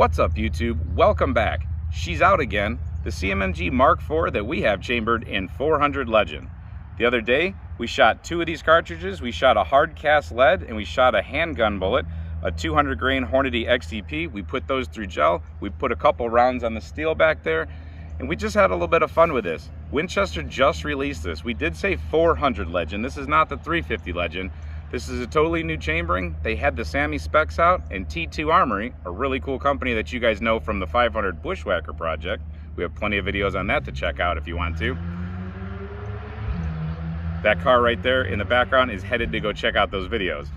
What's up, YouTube? Welcome back. She's out again, the CMMG Mark IV that we have chambered in 400 Legend. The other day, we shot two of these cartridges. We shot a hard cast lead and we shot a handgun bullet, a 200 grain Hornady XTP. We put those through gel. We put a couple rounds on the steel back there, and we just had a little bit of fun with this. Winchester just released this. We did say 400 Legend. This is not the 350 Legend. This is a totally new chambering. They had the SAMMI specs out, and T2 Armory, a really cool company that you guys know from the 500 Bushwhacker project. We have plenty of videos on that to check out if you want to. That car right there in the background is headed to go check out those videos.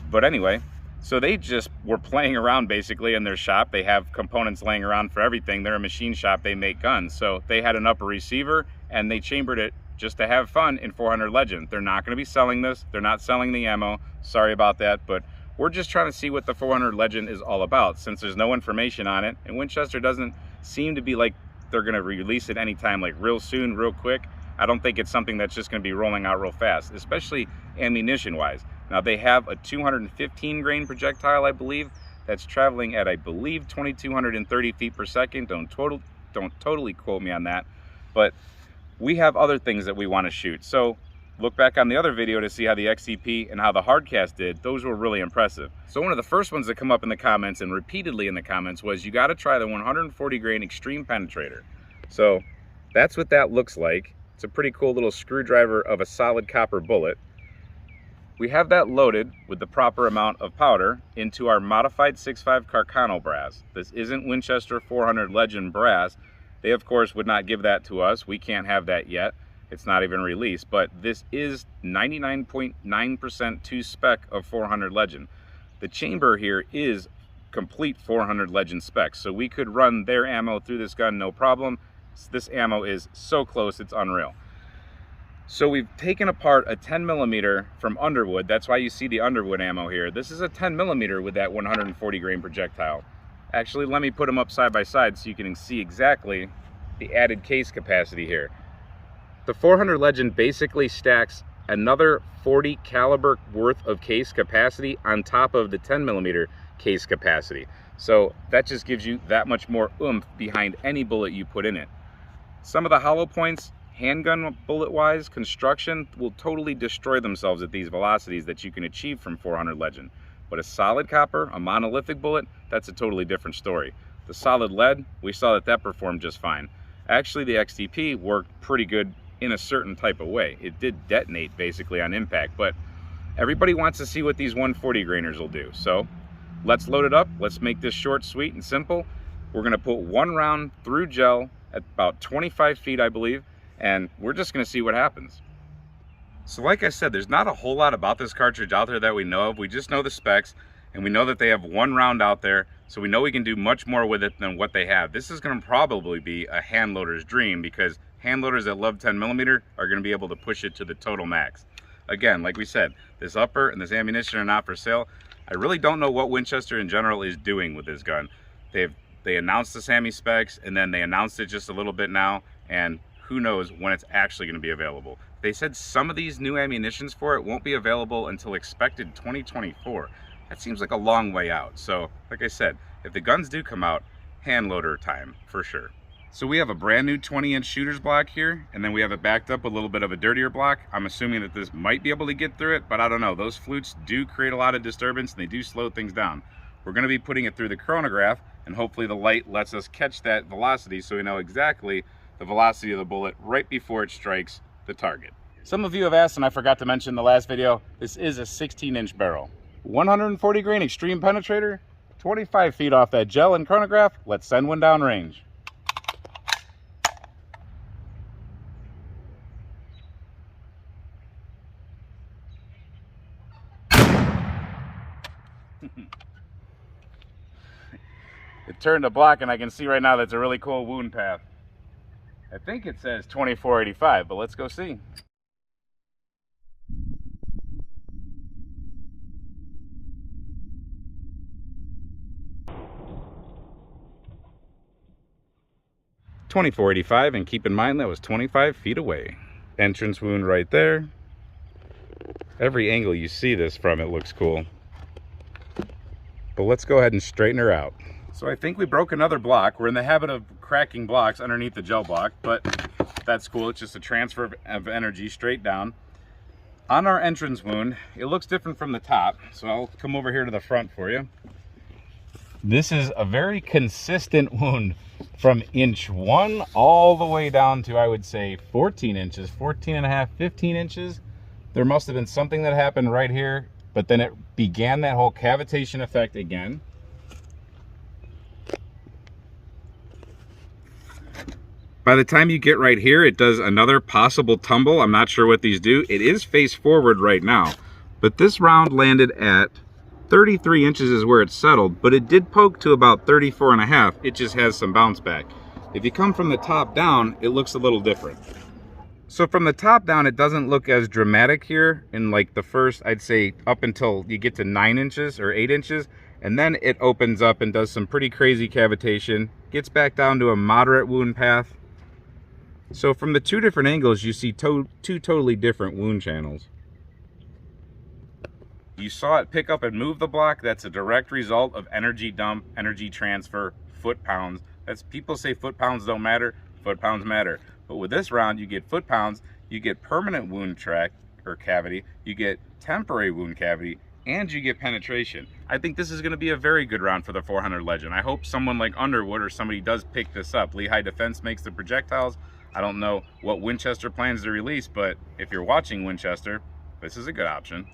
But anyway, so they just were playing around basically in their shop. They have components laying around for everything. They're a machine shop, they make guns. So they had an upper receiver and they chambered it just to have fun in 400 Legend. They're not going to be selling this. They're not selling the ammo. Sorry about that, but we're just trying to see what the 400 Legend is all about, since there's no information on it, and Winchester doesn't seem to be like they're going to release it anytime like real soon, real quick. I don't think it's something that's just going to be rolling out real fast, especially ammunition wise. Now they have a 215 grain projectile, I believe, that's traveling at, I believe, 2230 feet per second. Don't totally quote me on that, but we have other things that we want to shoot. So look back on the other video to see how the XTP and how the hardcast did. Those were really impressive. So one of the first ones that come up in the comments and repeatedly in the comments was, you got to try the 140 grain Extreme Penetrator. So that's what that looks like. It's a pretty cool little screwdriver of a solid copper bullet. We have that loaded with the proper amount of powder into our modified 6.5 Carcano brass. This isn't Winchester 400 Legend brass. They, of course, would not give that to us. We can't have that yet. It's not even released, but this is 99.9% to spec of 400 Legend. The chamber here is complete 400 Legend specs, so we could run their ammo through this gun no problem. This ammo is so close, it's unreal. So we've taken apart a 10mm from Underwood. That's why you see the Underwood ammo here. This is a 10mm with that 140 grain projectile. Actually, let me put them up side by side so you can see exactly the added case capacity here. The 400 Legend basically stacks another 40 caliber worth of case capacity on top of the 10mm case capacity. So that just gives you that much more oomph behind any bullet you put in it. Some of the hollow points, handgun bullet wise, construction, will totally destroy themselves at these velocities that you can achieve from 400 Legend. But a solid copper, a monolithic bullet, that's a totally different story. The solid lead, we saw that performed just fine. Actually, the XTP worked pretty good in a certain type of way. It did detonate basically on impact, but everybody wants to see what these 140 grainers will do. So let's load it up. Let's make this short, sweet, and simple. We're gonna put one round through gel at about 25 feet, I believe, and we're just gonna see what happens. So like I said, there's not a whole lot about this cartridge out there that we know of. We just know the specs, and we know that they have one round out there, so we know we can do much more with it than what they have. This is going to probably be a hand loader's dream, because hand loaders that love 10mm are going to be able to push it to the total max. Again, like we said, this upper and this ammunition are not for sale. I really don't know what Winchester in general is doing with this gun. They announced the SAMMI specs, and then they announced it just a little bit now, and who knows when it's actually going to be available. They said some of these new ammunitions for it won't be available until expected 2024. That seems like a long way out. So like I said, if the guns do come out, hand loader time for sure. So we have a brand new 20-inch shooter's block here, and then we have it backed up with a little bit of a dirtier block. I'm assuming that this might be able to get through it, but I don't know. Those flutes do create a lot of disturbance, and they do slow things down. We're going to be putting it through the chronograph, and hopefully the light lets us catch that velocity so we know exactly the velocity of the bullet right before it strikes the target. Some of you have asked, and I forgot to mention in the last video, this is a 16-inch barrel. 140 grain Extreme Penetrator, 25 feet off that gel and chronograph. Let's send one down range. It turned the block, and I can see right now that's a really cool wound path. I think it says 2485, but let's go see. .2485, and keep in mind that was 25 feet away. Entrance wound right there. Every angle you see this from, it looks cool. But let's go ahead and straighten her out. So I think we broke another block. We're in the habit of cracking blocks underneath the gel block, but that's cool. It's just a transfer of energy straight down. On our entrance wound, it looks different from the top. So I'll come over here to the front for you. This is a very consistent wound from inch 1 all the way down to, I would say, 14 inches, 14 and a half, 15 inches. There must have been something that happened right here, but then it began that whole cavitation effect again. By the time you get right here, it does another possible tumble. I'm not sure what these do. It is face forward right now, but this round landed at 33 inches is where it settled, but it did poke to about 34 and a half. It just has some bounce back. If you come from the top down, it looks a little different. So from the top down, it doesn't look as dramatic here in like the first, I'd say up until you get to 9 inches or 8 inches. And then it opens up and does some pretty crazy cavitation, gets back down to a moderate wound path. So from the two different angles, you see two totally different wound channels. You saw it pick up and move the block. That's a direct result of energy dump, energy transfer, foot-pounds. That's, people say foot-pounds don't matter, foot-pounds matter. But with this round, you get foot-pounds, you get permanent wound track or cavity, you get temporary wound cavity, and you get penetration. I think this is going to be a very good round for the 400 Legend. I hope someone like Underwood or somebody does pick this up. Lehigh Defense makes the projectiles. I don't know what Winchester plans to release, but if you're watching Winchester, this is a good option.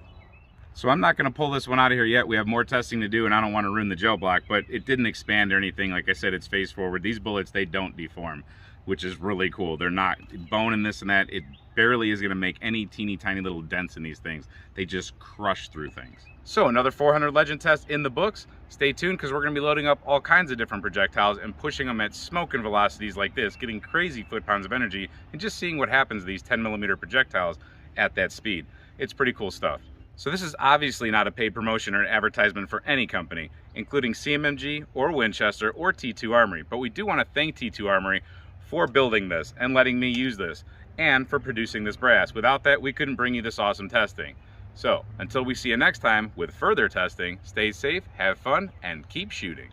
So I'm not going to pull this one out of here yet. We have more testing to do, and I don't want to ruin the gel block, but it didn't expand or anything. Like I said, it's face forward. These bullets, they don't deform, which is really cool. They're not bone and this and that. It barely is going to make any teeny tiny little dents in these things. They just crush through things. So another 400 Legend test in the books. Stay tuned, because we're going to be loading up all kinds of different projectiles and pushing them at smoking velocities like this, getting crazy foot-pounds of energy, and just seeing what happens to these 10mm projectiles at that speed. It's pretty cool stuff. So this is obviously not a paid promotion or an advertisement for any company, including CMMG or Winchester or T2 Armory, but we do want to thank T2 Armory for building this and letting me use this, and for producing this brass. Without that, we couldn't bring you this awesome testing. So until we see you next time with further testing, stay safe, have fun, and keep shooting.